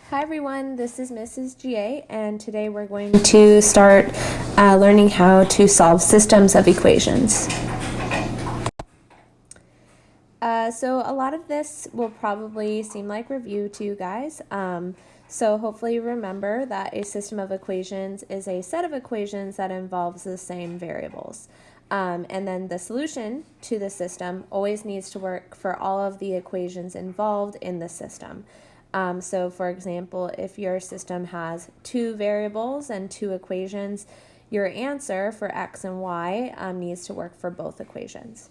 Hi everyone, this is Mrs. GA, and today we're going to start learning how to solve systems of equations. So a lot of this will probably seem like review to you guys. So hopefully you remember that a system of equations is a set of equations that involves the same variables. And then the solution to the system always needs to work for all of the equations involved in the system. So for example, if your system has two variables and two equations, your answer for x and y needs to work for both equations.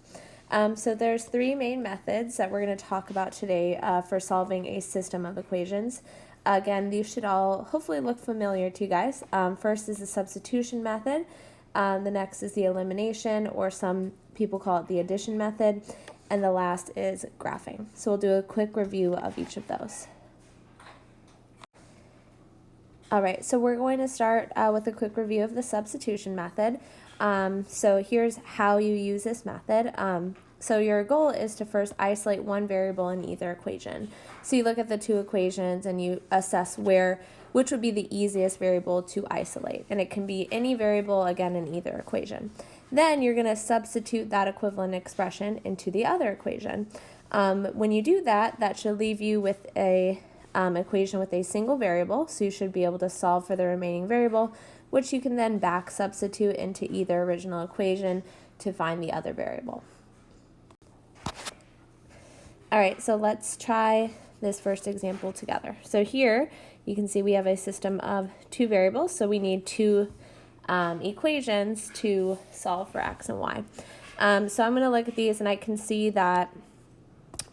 So there's three main methods that we're going to talk about today for solving a system of equations. Again, these should all hopefully look familiar to you guys. First is the substitution method. The next is the elimination, or some people call it the addition method. And the last is graphing. So we'll do a quick review of each of those. All right, so we're going to start with a quick review of the substitution method. So here's how you use this method. So your goal is to first isolate one variable in either equation. So you look at the two equations and you assess which would be the easiest variable to isolate. And it can be any variable, again, in either equation. Then you're going to substitute that equivalent expression into the other equation. When you do that, that should leave you with a equation with a single variable, so you should be able to solve for the remaining variable, which you can then back substitute into either original equation to find the other variable. All right, so let's try this first example together. So here you can see we have a system of two variables, so we need two equations to solve for x and y. So I'm going to look at these and I can see that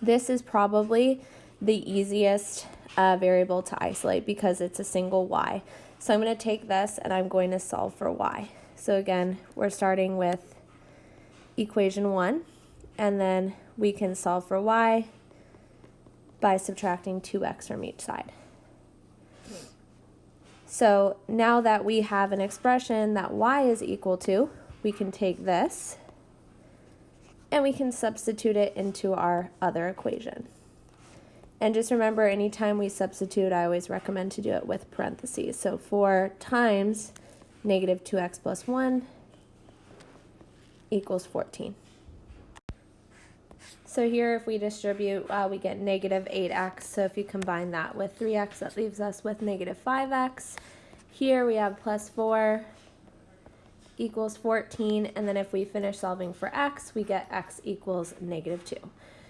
this is probably the easiest variable to isolate because it's a single y. So I'm going to take this and I'm going to solve for y. So again, we're starting with equation 1, and then we can solve for y by subtracting 2x from each side. So now that we have an expression that y is equal to, we can take this and we can substitute it into our other equation. And just remember, anytime we substitute, I always recommend to do it with parentheses. So 4 times negative 2x plus 1 equals 14. So here, if we distribute, we get negative 8x. So if you combine that with 3x, that leaves us with negative 5x. Here we have plus 4 equals 14. And then if we finish solving for x, we get x equals negative 2.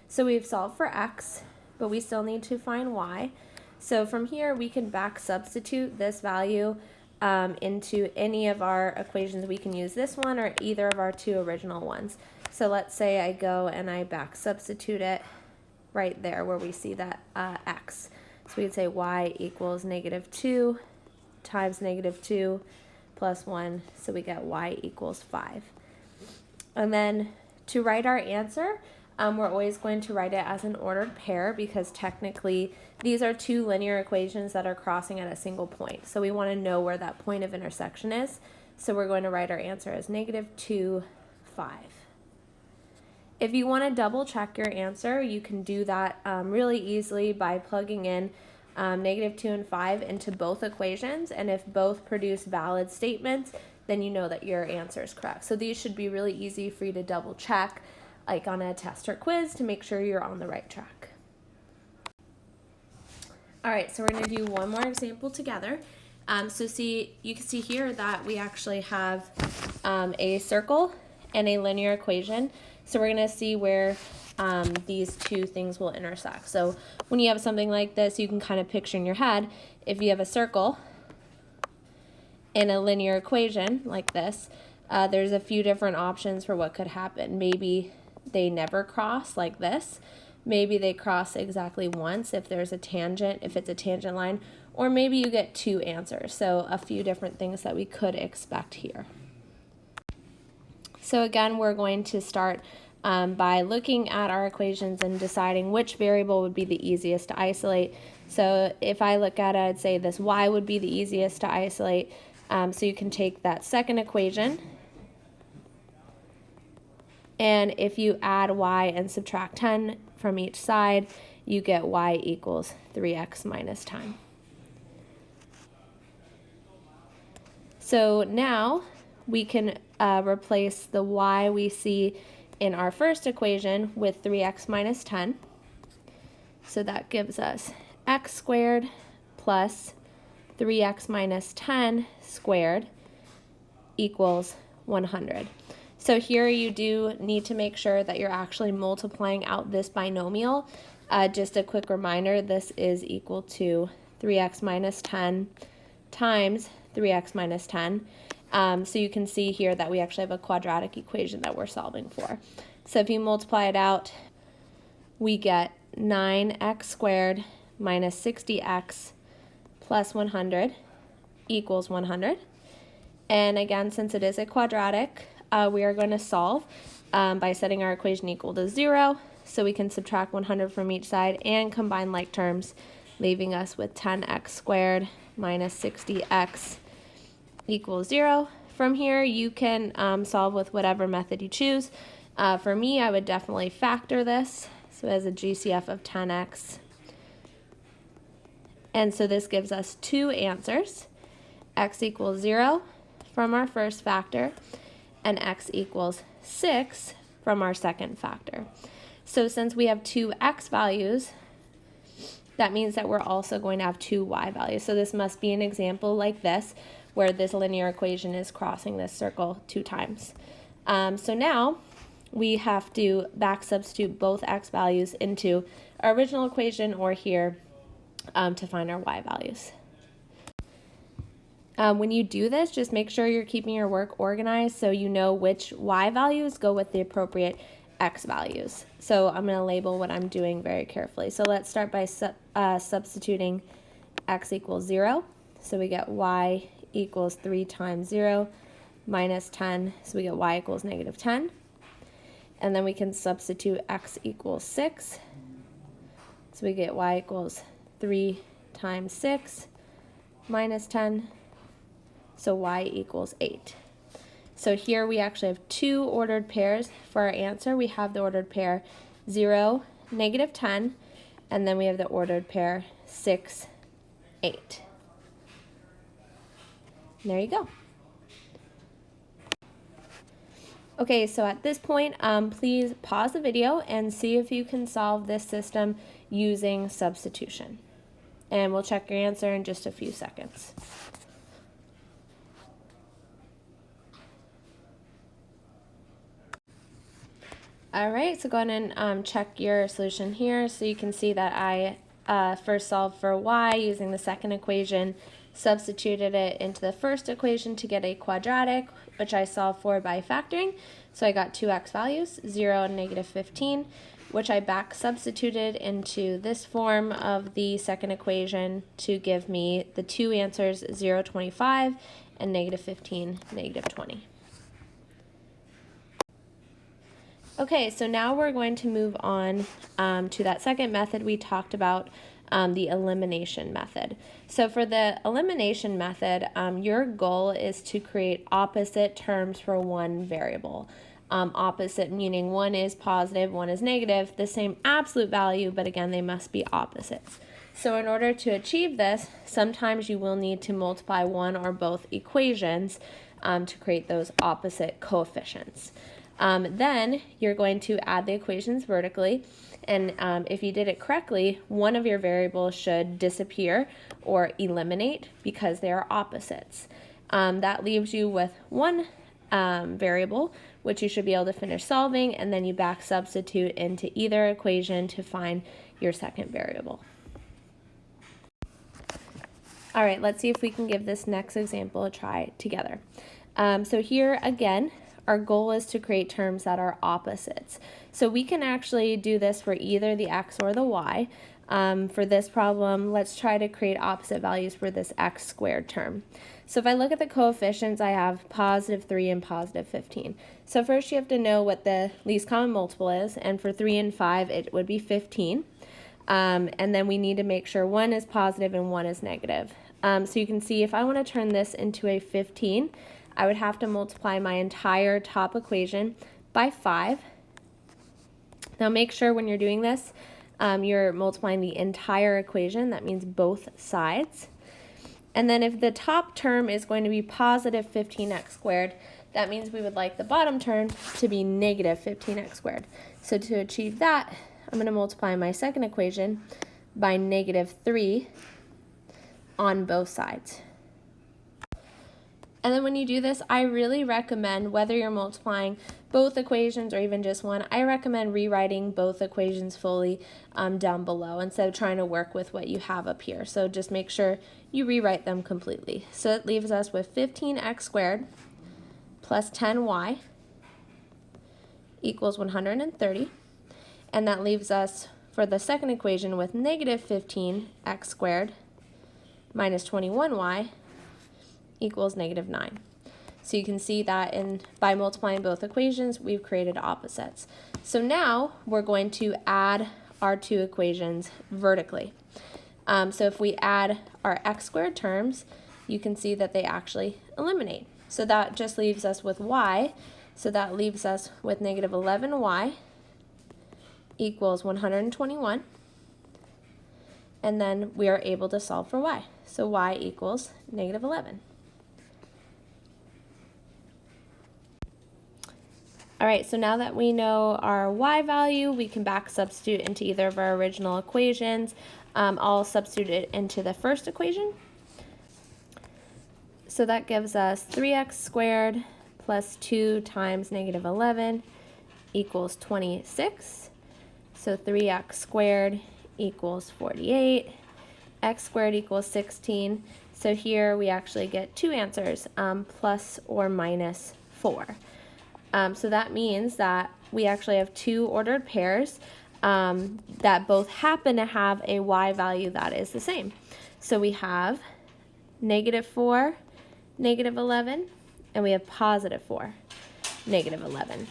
So we've solved for x, but we still need to find y. So from here, we can back substitute this value into any of our equations. We can use this one or either of our two original ones. So let's say I go and I back substitute it right there where we see that x. So we can say y equals negative 2 times negative 2 plus 1, so we get y equals 5. And then to write our answer, we're always going to write it as an ordered pair because technically these are two linear equations that are crossing at a single point. So we want to know where that point of intersection is. So we're going to write our answer as negative 2, 5. If you want to double check your answer, you can do that really easily by plugging in negative 2 and 5 into both equations. And if both produce valid statements, then you know that your answer is correct. So these should be really easy for you to double check, like on a test or quiz, to make sure you're on the right track. All right, so we're going to do one more example together. So you can see here that we actually have a circle and a linear equation. So we're going to see where these two things will intersect. So when you have something like this, you can kind of picture in your head, if you have a circle and a linear equation like this, there's a few different options for what could happen. Maybe they never cross like this. Maybe they cross exactly once if there's a tangent, if it's a tangent line, or maybe you get two answers. So a few different things that we could expect here. So again, we're going to start by looking at our equations and deciding which variable would be the easiest to isolate. So if I look at it, I'd say this y would be the easiest to isolate. So you can take that second equation, and if you add y and subtract 10 from each side, you get y equals 3x minus 10. So now we can replace the y we see in our first equation with 3x minus 10. So that gives us x squared plus 3x minus 10 squared equals 100. So here you do need to make sure that you're actually multiplying out this binomial. Just a quick reminder, this is equal to 3x minus 10 times 3x minus 10. So you can see here that we actually have a quadratic equation that we're solving for. So if you multiply it out, we get 9x squared minus 60x plus 100 equals 100. And again, since it is a quadratic, we are going to solve by setting our equation equal to 0. So we can subtract 100 from each side and combine like terms, leaving us with 10x squared minus 60x equals 0. From here, you can solve with whatever method you choose. For me, I would definitely factor this. So as a GCF of 10x. And so this gives us two answers. X equals 0 from our first factor, and x equals 6 from our second factor. So since we have two x values, that means that we're also going to have two y values. So this must be an example like this, where this linear equation is crossing this circle 2 times. So now we have to back substitute both x values into our original equation or here to find our y values. When you do this, just make sure you're keeping your work organized so you know which y values go with the appropriate x values. So I'm going to label what I'm doing very carefully. So let's start by substituting x equals 0. So we get y equals 3 times 0 minus 10. So we get y equals negative 10. And then we can substitute x equals 6. So we get y equals 3 times 6 minus 10. So y equals 8. So here we actually have two ordered pairs for our answer. We have the ordered pair 0, negative 10, and then we have the ordered pair 6, 8. And there you go. Okay, so at this point, please pause the video and see if you can solve this system using substitution. And we'll check your answer in just a few seconds. All right, so go ahead and check your solution here. So you can see that I first solved for y using the second equation, substituted it into the first equation to get a quadratic, which I solved for by factoring. So I got two x values, 0 and negative 15, which I back substituted into this form of the second equation to give me the two answers, 0, 25, and negative 15, negative 20. Okay, so now we're going to move on to that second method we talked about, the elimination method. So for the elimination method, your goal is to create opposite terms for one variable. Opposite meaning one is positive, one is negative, the same absolute value, but again, they must be opposites. So in order to achieve this, sometimes you will need to multiply one or both equations to create those opposite coefficients. Then you're going to add the equations vertically, and if you did it correctly, one of your variables should disappear or eliminate because they are opposites. That leaves you with one variable, which you should be able to finish solving, and then you back substitute into either equation to find your second variable. All right, let's see if we can give this next example a try together. So here again, our goal is to create terms that are opposites. So we can actually do this for either the x or the y. For this problem, let's try to create opposite values for this x squared term. So if I look at the coefficients, I have positive 3 and positive 15. So first you have to know what the least common multiple is, and for 3 and 5 it would be 15. And then we need to make sure one is positive and one is negative. So you can see if I want to turn this into a 15, I would have to multiply my entire top equation by 5. Now make sure when you're doing this, you're multiplying the entire equation. That means both sides. And then if the top term is going to be positive 15x squared, that means we would like the bottom term to be negative 15x squared. So to achieve that, I'm going to multiply my second equation by negative 3 on both sides. And then when you do this, I really recommend, whether you're multiplying both equations or even just one, I recommend rewriting both equations fully down below instead of trying to work with what you have up here. So just make sure you rewrite them completely. So it leaves us with 15x squared plus 10y equals 130. And that leaves us for the second equation with negative 15x squared minus 21y equals negative 9. So you can see that by multiplying both equations, we've created opposites. So now we're going to add our two equations vertically. So if we add our x squared terms, you can see that they actually eliminate. So that just leaves us with y. So that leaves us with negative 11y equals 121. And then we are able to solve for y. So y equals negative 11. All right, so now that we know our y value, we can back substitute into either of our original equations. I'll substitute it into the first equation. So that gives us 3x squared plus 2 times negative 11 equals 26. So 3x squared equals 48. X squared equals 16. So here we actually get two answers, plus or minus 4. So that means that we actually have two ordered pairs that both happen to have a y value that is the same. So we have negative 4, negative 11, and we have positive 4, negative 11.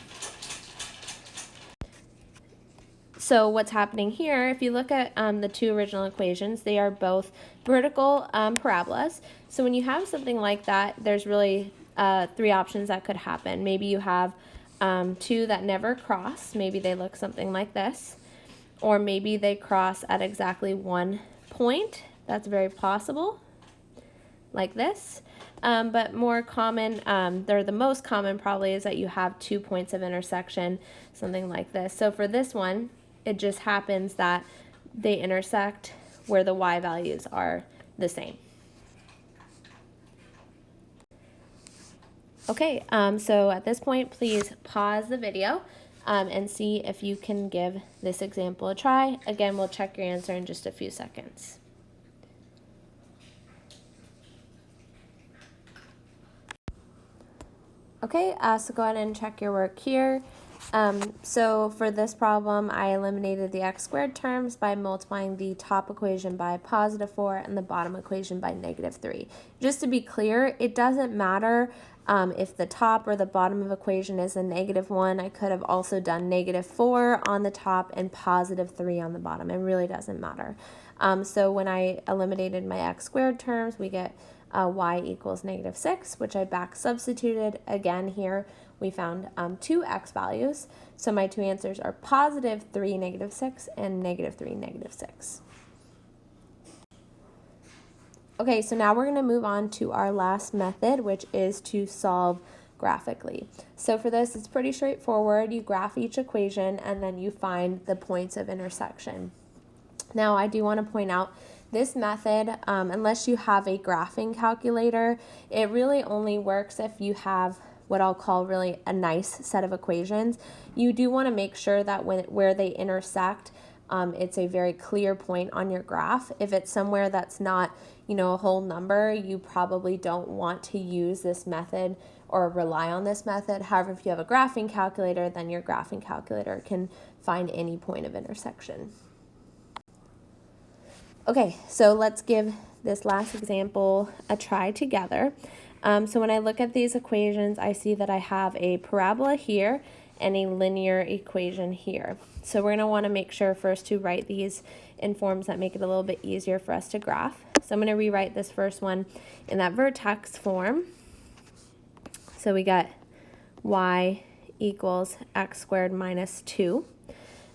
So what's happening here, if you look at the two original equations, they are both vertical parabolas. So when you have something like that, there's really three options that could happen. Maybe you have two that never cross. Maybe they look something like this. Or maybe they cross at exactly one point. That's very possible, like this. But more common, the most common probably is that you have 2 points of intersection, something like this. So for this one, it just happens that they intersect where the y values are the same. Okay, so at this point, please pause the video and see if you can give this example a try. Again, we'll check your answer in just a few seconds. Okay, so go ahead and check your work here. So for this problem, I eliminated the x squared terms by multiplying the top equation by positive 4 and the bottom equation by negative 3. Just to be clear, it doesn't matter if the top or the bottom of equation is a negative 1. I could have also done negative 4 on the top and positive 3 on the bottom. It really doesn't matter. So when I eliminated my x squared terms, we get y equals negative 6, which I back substituted. Again here, we found two x values. So my two answers are positive 3, negative 6, and negative 3, negative 6. Okay, so now we're going to move on to our last method, which is to solve graphically. So for this, it's pretty straightforward. You graph each equation, and then you find the points of intersection. Now, I do want to point out this method, unless you have a graphing calculator, it really only works if you have what I'll call really a nice set of equations. You do want to make sure that where they intersect, it's a very clear point on your graph. If it's somewhere that's not, a whole number, you probably don't want to use this method or rely on this method. However, if you have a graphing calculator, then your graphing calculator can find any point of intersection. Okay, so let's give this last example a try together. So when I look at these equations, I see that I have a parabola here and a linear equation here. So we're going to want to make sure first to write these in forms that make it a little bit easier for us to graph. So I'm going to rewrite this first one in that vertex form. So we got y equals x squared minus 2.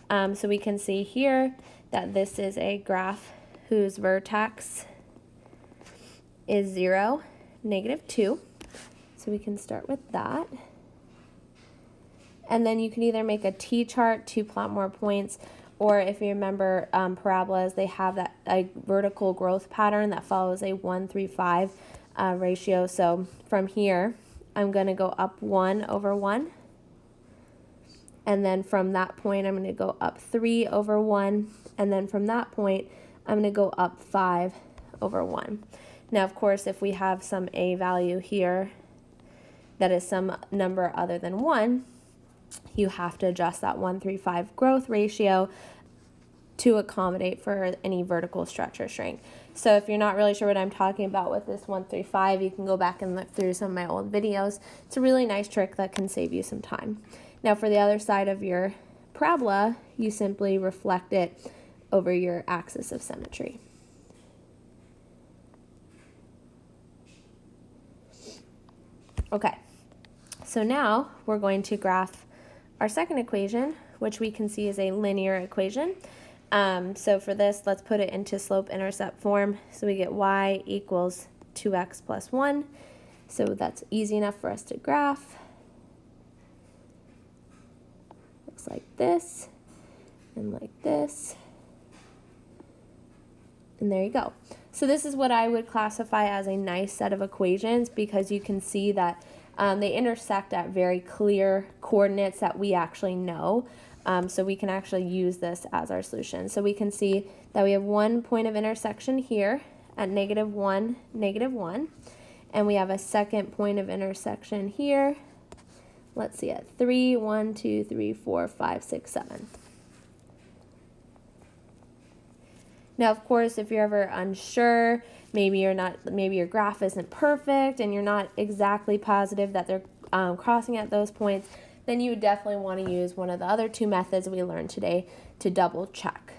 So we can see here that this is a graph whose vertex is 0, -2. So we can start with that. And then you can either make a T-chart to plot more points, or if you remember parabolas, they have that vertical growth pattern that follows a 1-3-5 ratio. So from here, I'm going to go up 1 over 1. And then from that point, I'm going to go up 3 over 1. And then from that point, I'm going to go up 5 over 1. Now, of course, if we have some a value here that is some number other than 1, you have to adjust that 1-3-5 growth ratio to accommodate for any vertical stretch or shrink. So if you're not really sure what I'm talking about with this 1-3-5, you can go back and look through some of my old videos. It's a really nice trick that can save you some time. Now for the other side of your parabola, you simply reflect it over your axis of symmetry. Okay, so now we're going to graph our second equation, which we can see is a linear equation. So for this, let's put it into slope-intercept form. So we get y equals 2x plus 1. So that's easy enough for us to graph. Looks like this, and like this. And there you go. So this is what I would classify as a nice set of equations, because you can see that they intersect at very clear coordinates that we actually know. So we can actually use this as our solution. So we can see that we have one point of intersection here at -1, -1. And we have a second point of intersection here. Let's see, at 3, 1, 2, 3, 4, 5, 6, 7. Now, of course, if you're ever unsure, maybe your graph isn't perfect and you're not exactly positive that they're crossing at those points, then you would definitely want to use one of the other two methods we learned today to double check.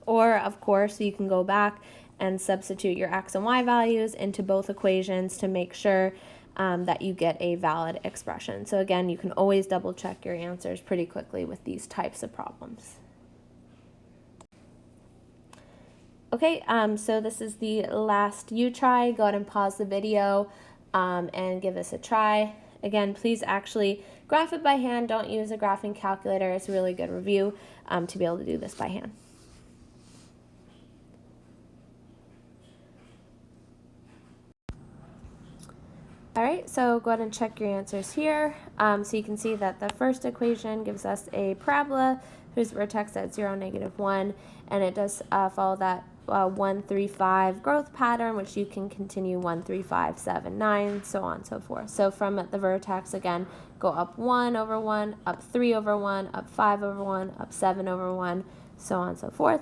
Or, of course, you can go back and substitute your x and y values into both equations to make sure that you get a valid expression. So again, you can always double check your answers pretty quickly with these types of problems. Okay, so this is the last U-try. Go ahead and pause the video and give this a try. Again, please actually graph it by hand. Don't use a graphing calculator. It's a really good review to be able to do this by hand. All right, so go ahead and check your answers here. So you can see that the first equation gives us a parabola whose vertex at 0, -1, and it does follow that 1-3-5 growth pattern, which you can continue 1, 3, 5, 7, 9, so on and so forth. So from the vertex, again, go up 1 over 1, up 3 over 1, up 5 over 1, up 7 over 1, so on and so forth.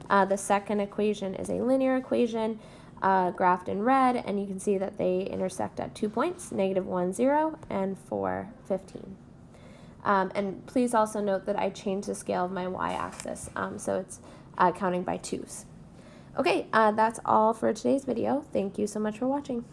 The second equation is a linear equation, graphed in red, and you can see that they intersect at 2 points, -1, 0, and 4, 15. And please also note that I changed the scale of my y-axis, so it's counting by 2s. Okay, that's all for today's video. Thank you so much for watching.